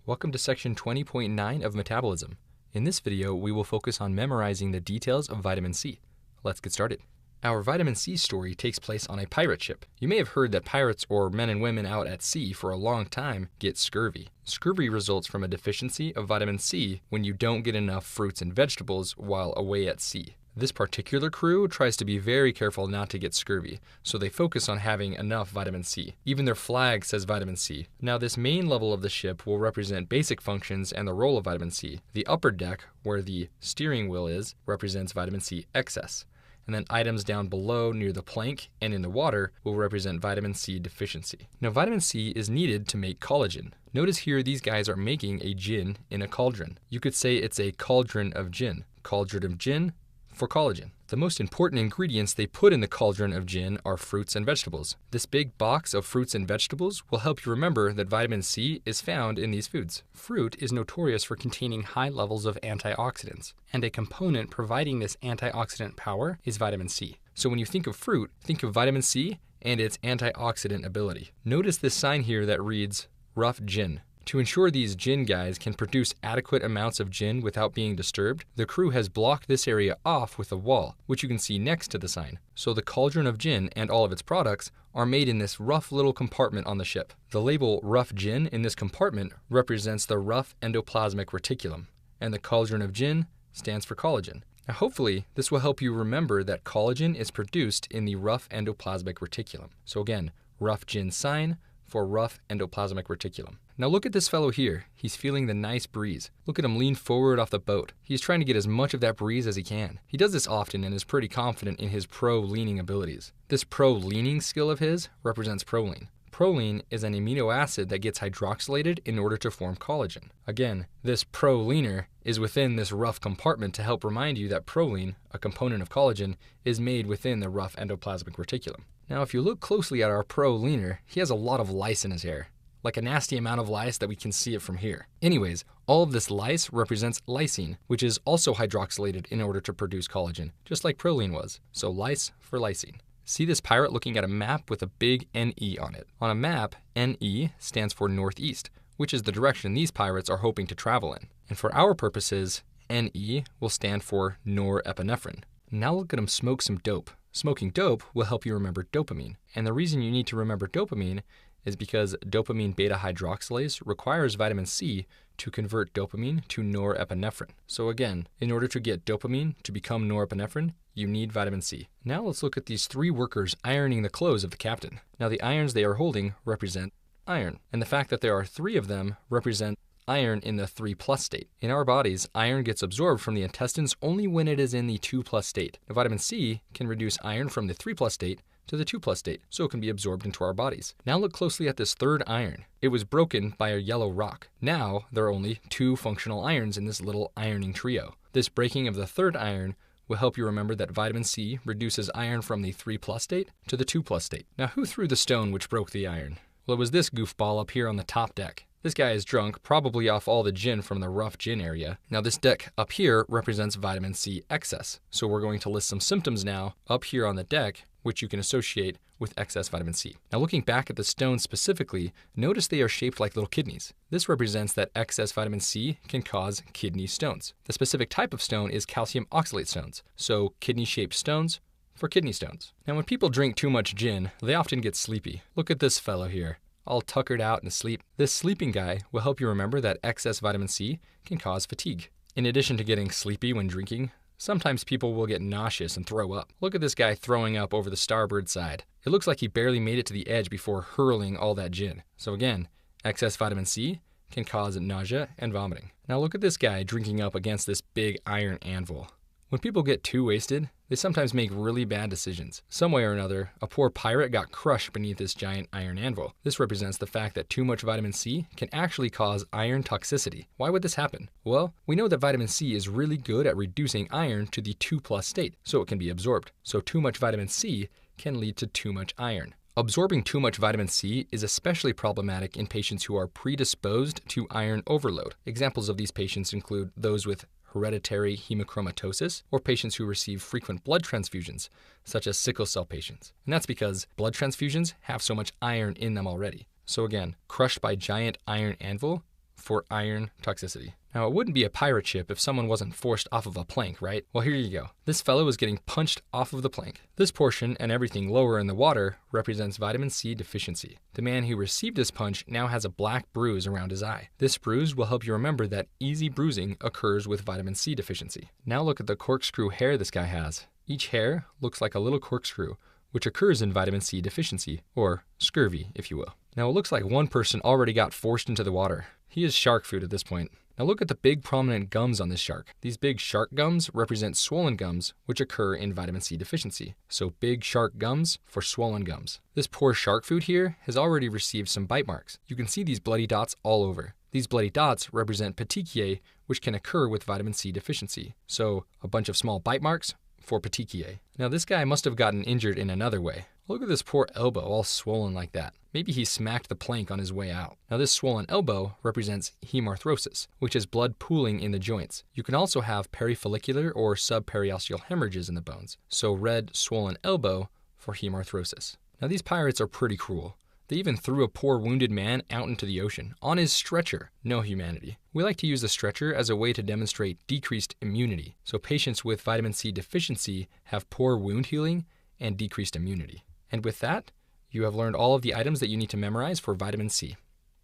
Welcome to section 20.9 of Metabolism. In this video, we will focus on memorizing the details of vitamin C. Let's get started. Our vitamin C story takes place on a pirate ship. You may have heard that pirates, or men and women out at sea for a long time, get scurvy. Scurvy results from a deficiency of vitamin C when you don't get enough fruits and vegetables while away at sea. This particular crew tries to be very careful not to get scurvy, so they focus on having enough vitamin C. Even their flag says vitamin C. Now, this main level of the ship will represent basic functions and the role of vitamin C. The upper deck, where the steering wheel is, represents vitamin C excess. And then items down below near the plank and in the water will represent vitamin C deficiency. Now, vitamin C is needed to make collagen. Notice here these guys are making a gin in a cauldron. You could say it's a cauldron of gin. Cauldron of gin for collagen. The most important ingredients they put in the cauldron of gin are fruits and vegetables. This big box of fruits and vegetables will help you remember that vitamin C is found in these foods. Fruit is notorious for containing high levels of antioxidants, and a component providing this antioxidant power is vitamin C. So when you think of fruit, think of vitamin C and its antioxidant ability. Notice this sign here that reads rough gin. To ensure these gin guys can produce adequate amounts of gin without being disturbed, the crew has blocked this area off with a wall, which you can see next to the sign. So the cauldron of gin and all of its products are made in this rough little compartment on the ship. The label rough gin in this compartment represents the rough endoplasmic reticulum, and the cauldron of gin stands for collagen. Now, hopefully, this will help you remember that collagen is produced in the rough endoplasmic reticulum. So again, rough gin sign for rough endoplasmic reticulum. Now look at this fellow here. He's feeling the nice breeze. Look at him lean forward off the boat. He's trying to get as much of that breeze as he can. He does this often and is pretty confident in his pro-leaning abilities. This pro-leaning skill of his represents proline. Proline is an amino acid that gets hydroxylated in order to form collagen. Again, this pro-leaner is within this rough compartment to help remind you that proline, a component of collagen, is made within the rough endoplasmic reticulum. Now, if you look closely at our pro-leaner, he has a lot of lice in his hair. Like a nasty amount of lice that we can see it from here. Anyways, all of this lice represents lysine, which is also hydroxylated in order to produce collagen, just like proline was. So lice for lysine. See this pirate looking at a map with a big NE on it. On a map, NE stands for northeast, which is the direction these pirates are hoping to travel in. And for our purposes, NE will stand for norepinephrine. Now look at him smoke some dope. Smoking dope will help you remember dopamine. And the reason you need to remember dopamine is because dopamine beta hydroxylase requires vitamin C to convert dopamine to norepinephrine. So again, in order to get dopamine to become norepinephrine, you need vitamin C. Now let's look at these three workers ironing the clothes of the captain. Now the irons they are holding represent iron, and the fact that there are three of them represent iron in the 3+ state. In our bodies, iron gets absorbed from the intestines only when it is in the 2+ state. Now, vitamin C can reduce iron from the 3+ state to the 2+ state, so it can be absorbed into our bodies. Now look closely at this third iron. It was broken by a yellow rock. Now there are only 2 functional irons in this little ironing trio. This breaking of the third iron will help you remember that vitamin C reduces iron from the 3+ state to the 2+ state. Now, who threw the stone which broke the iron? Well, it was this goofball up here on the top deck. This guy is drunk, probably off all the gin from the rough gin area. Now this deck up here represents vitamin C excess. So we're going to list some symptoms now up here on the deck, which you can associate with excess vitamin C. Now looking back at the stones specifically, notice they are shaped like little kidneys. This represents that excess vitamin C can cause kidney stones. The specific type of stone is calcium oxalate stones. So kidney-shaped stones for kidney stones. Now when people drink too much gin, they often get sleepy. Look at this fellow here, all tuckered out and asleep. This sleeping guy will help you remember that excess vitamin C can cause fatigue. In addition to getting sleepy when drinking, sometimes people will get nauseous and throw up. Look at this guy throwing up over the starboard side. It looks like he barely made it to the edge before hurling all that gin. So again, excess vitamin C can cause nausea and vomiting. Now look at this guy drinking up against this big iron anvil. When people get too wasted, they sometimes make really bad decisions. Some way or another, a poor pirate got crushed beneath this giant iron anvil. This represents the fact that too much vitamin C can actually cause iron toxicity. Why would this happen? Well, we know that vitamin C is really good at reducing iron to the 2+ state, so it can be absorbed. So too much vitamin C can lead to too much iron. Absorbing too much vitamin C is especially problematic in patients who are predisposed to iron overload. Examples of these patients include those with hereditary hemochromatosis, or patients who receive frequent blood transfusions, such as sickle cell patients. And that's because blood transfusions have so much iron in them already. So again, crushed by giant iron anvil for iron toxicity. Now, it wouldn't be a pirate ship if someone wasn't forced off of a plank, right? Well, here you go. This fellow is getting punched off of the plank. This portion and everything lower in the water represents vitamin C deficiency. The man who received this punch now has a black bruise around his eye. This bruise will help you remember that easy bruising occurs with vitamin C deficiency. Now look at the corkscrew hair this guy has. Each hair looks like a little corkscrew, which occurs in vitamin C deficiency, or scurvy, if you will. Now, it looks like one person already got forced into the water. He is shark food at this point. Now look at the big prominent gums on this shark. These big shark gums represent swollen gums, which occur in vitamin C deficiency. So big shark gums for swollen gums. This poor shark food here has already received some bite marks. You can see these bloody dots all over. These bloody dots represent petechiae, which can occur with vitamin C deficiency. So a bunch of small bite marks for petechiae. Now this guy must have gotten injured in another way. Look at this poor elbow all swollen like that. Maybe he smacked the plank on his way out. Now this swollen elbow represents hemarthrosis, which is blood pooling in the joints. You can also have perifollicular or subperiosteal hemorrhages in the bones. So red swollen elbow for hemarthrosis. Now these pirates are pretty cruel. They even threw a poor wounded man out into the ocean, on his stretcher. No humanity. We like to use the stretcher as a way to demonstrate decreased immunity. So patients with vitamin C deficiency have poor wound healing and decreased immunity. And with that, you have learned all of the items that you need to memorize for vitamin C.